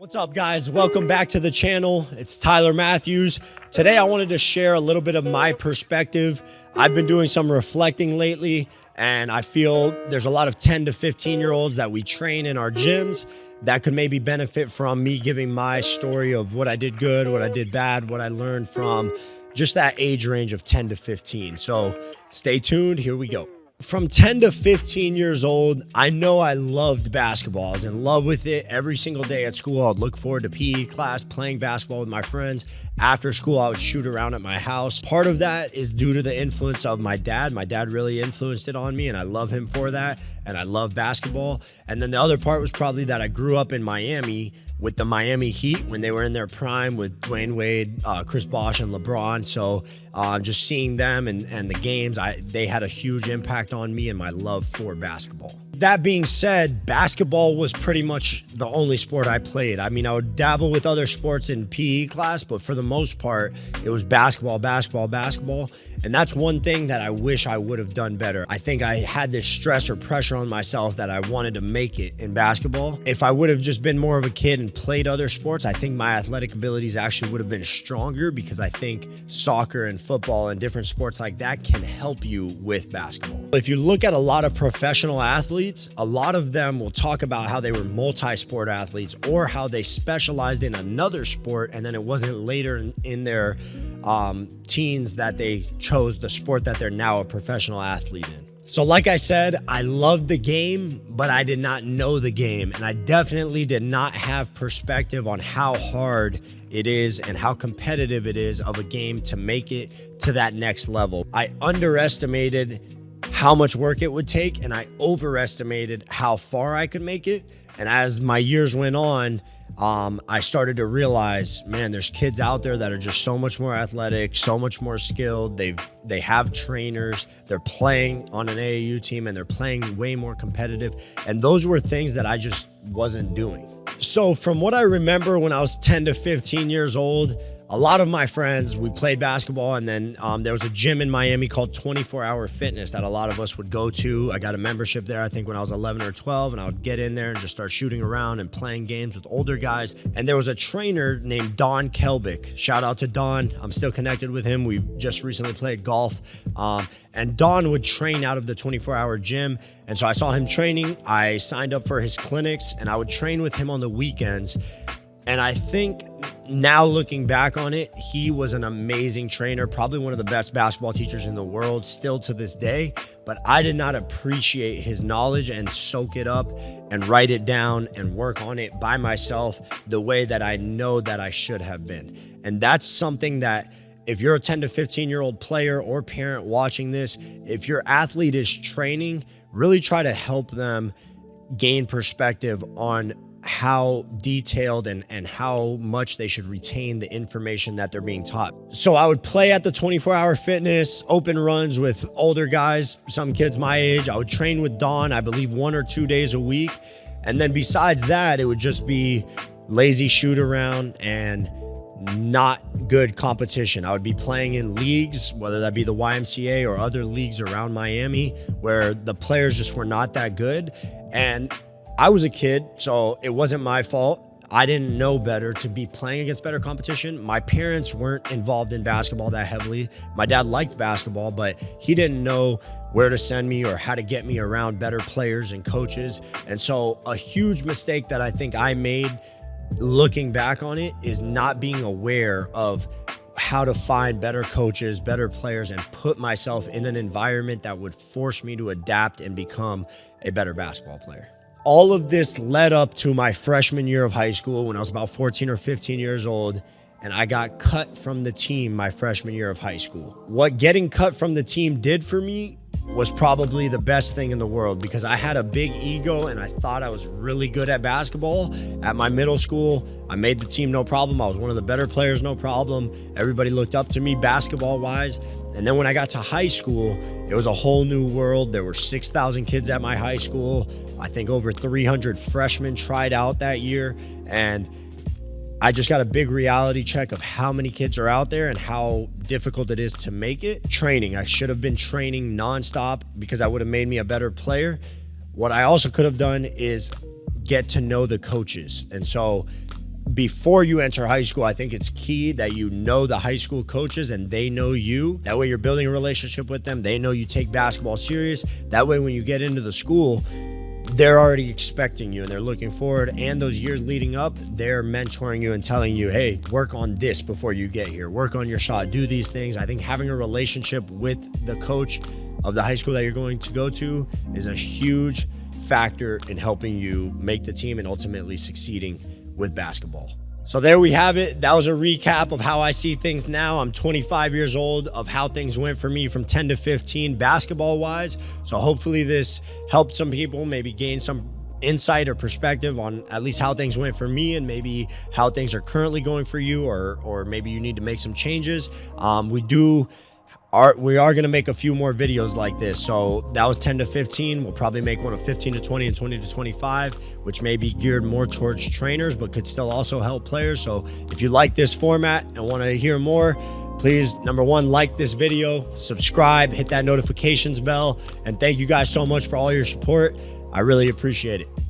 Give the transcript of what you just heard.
What's up, guys? Welcome back to the channel. It's Tyler Matthews. Today I wanted to share a little bit of my perspective. I've been doing some reflecting lately, and I feel there's a lot of 10 to 15-year-olds that we train in our gyms that could maybe benefit from me giving my story of what I did good, what I did bad, what I learned from just that age range of 10 to 15. So stay tuned. Here we go. From 10 to 15 years old, I know I loved basketball. I was in love with it. Every single day at school, I'd look forward to PE class, playing basketball with my friends. After school, I would shoot around at my house. Part of that is due to the influence of my dad. My dad really influenced it on me, and I love him for that, and I love basketball. And then the other part was probably that I grew up in Miami with the Miami Heat when they were in their prime with Dwayne Wade, Chris Bosh, and LeBron. So just seeing them and the games, they had a huge impact on me and my love for basketball. That being said, basketball was pretty much the only sport I played. I mean, I would dabble with other sports in PE class, but for the most part, it was basketball, basketball, basketball. And that's one thing that I wish I would have done better. I think I had this stress or pressure on myself that I wanted to make it in basketball. If I would have just been more of a kid and played other sports, I think my athletic abilities actually would have been stronger, because I think soccer and football and different sports like that can help you with basketball. If you look at a lot of professional athletes, a lot of them will talk about how they were multi-sport athletes or how they specialized in another sport, and then it wasn't later in their teens that they chose the sport that they're now a professional athlete in. So like I said, I loved the game, but I did not know the game, and I definitely did not have perspective on how hard it is and how competitive it is of a game to make it to that next level. I underestimated how much work it would take, and I overestimated how far I could make it. And as my years went on, I started to realize, man, there's kids out there that are just so much more athletic, so much more skilled. They have trainers, they're playing on an AAU team, and they're playing way more competitive. And those were things that I just wasn't doing. So from what I remember when I was 10 to 15 years old, a lot of my friends, we played basketball, and then there was a gym in Miami called 24-Hour Fitness that a lot of us would go to. I got a membership there, I think, when I was 11 or 12, and I would get in there and just start shooting around and playing games with older guys. And there was a trainer named Don Kelbick. Shout out to Don. I'm still connected with him. We just recently played golf. And Don would train out of the 24-hour gym. And so I saw him training. I signed up for his clinics, and I would train with him on the weekends. And I think now looking back on it, he was an amazing trainer, probably one of the best basketball teachers in the world still to this day. But I did not appreciate his knowledge and soak it up and write it down and work on it by myself the way that I know that I should have been. And that's something that, if you're a 10 to 15-year-old player or parent watching this, if your athlete is training, really try to help them gain perspective on how detailed and how much they should retain the information that they're being taught. So I would play at the 24-Hour Fitness, open runs with older guys, some kids my age. I would train with Don, I believe 1 or 2 days a week. And then besides that, it would just be lazy shoot around and not good competition. I would be playing in leagues, whether that be the YMCA or other leagues around Miami, where the players just were not that good. And I was a kid, so it wasn't my fault. I didn't know better to be playing against better competition. My parents weren't involved in basketball that heavily. My dad liked basketball, but he didn't know where to send me or how to get me around better players and coaches. And so a huge mistake that I think I made looking back on it is not being aware of how to find better coaches, better players, and put myself in an environment that would force me to adapt and become a better basketball player. All of this led up to my freshman year of high school when I was about 14 or 15 years old, and I got cut from the team my freshman year of high school. What getting cut from the team did for me was probably the best thing in the world, because I had a big ego and I thought I was really good at basketball. At my middle school, I made the team no problem. I was one of the better players, no problem. Everybody looked up to me basketball-wise. And then when I got to high school, it was a whole new world. There were 6,000 kids at my high school. I think over 300 freshmen tried out that year. And I just got a big reality check of how many kids are out there and how difficult it is to make it. Training, I should have been training nonstop because that would have made me a better player. What I also could have done is get to know the coaches. And so before you enter high school, I think it's key that you know the high school coaches and they know you. That way you're building a relationship with them. They know you take basketball serious. That way when you get into the school, they're already expecting you and they're looking forward. And those years leading up, they're mentoring you and telling you, hey, work on this before you get here. Work on your shot. Do these things. I think having a relationship with the coach of the high school that you're going to go to is a huge factor in helping you make the team and ultimately succeeding with basketball. So there we have it. That was a recap of how I see things now. I'm 25 years old, of how things went for me from 10 to 15 basketball wise. So hopefully this helped some people maybe gain some insight or perspective on at least how things went for me and maybe how things are currently going for you, or maybe you need to make some changes. We are going to make a few more videos like this. So that was 10 to 15. We'll probably make one of 15 to 20 and 20 to 25, which may be geared more towards trainers, but could still also help players. So if you like this format and want to hear more, please, number one, like this video, subscribe, hit that notifications bell, and thank you guys so much for all your support. I really appreciate it.